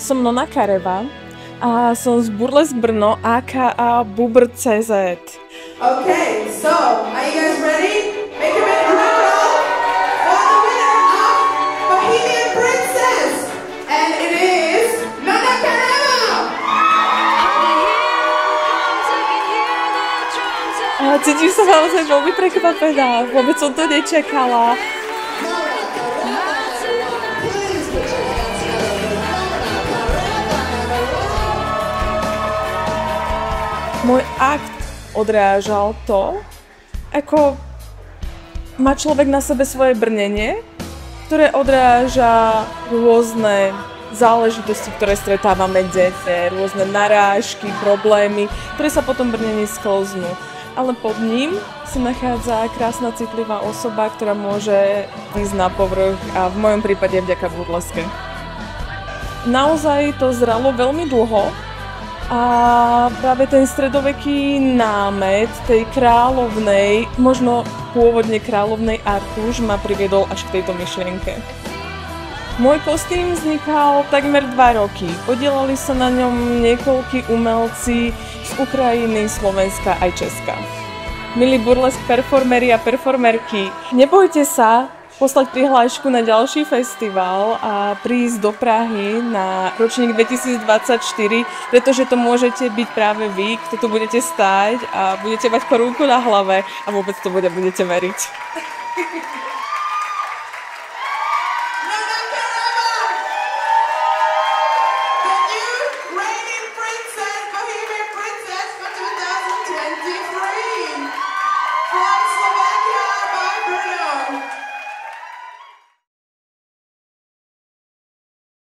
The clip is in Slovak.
Som Nona Kareva a som z Burlesk Brno aka Bubr.cz. Okay, so are you guys ready? Make a big drum roll for the winner of Bohemian Princess, and it is Nona Kareva. Cítim sa naozaj veľmi prekvapená, vôbec som to nečakala. Môj akt odrážal to, ako má človek na sebe svoje brnenie, ktoré odráža rôzne záležitosti, ktoré stretávame denne, rôzne narážky, problémy, ktoré sa potom brnení sklznú. Ale pod ním sa nachádza krásna, citlivá osoba, ktorá môže ísť na povrch a v mojom prípade vďaka burleske. Naozaj to zralo veľmi dlho a práve ten stredoveký námet tej kráľovnej, možno pôvodne kráľovnej Artuš ma priviedol až k tejto myšlienke. Môj kostým vznikal takmer 2 roky. Podielali sa na ňom niekoľkí umelci z Ukrajiny, Slovenska aj Česka. Milí burlesk performeri a performerky, nebojte sa poslať prihlášku na ďalší festival a prísť do Prahy na ročník 2024, pretože to môžete byť práve vy, kto tu budete stáť a budete mať korúnku na hlave a vôbec to budete veriť.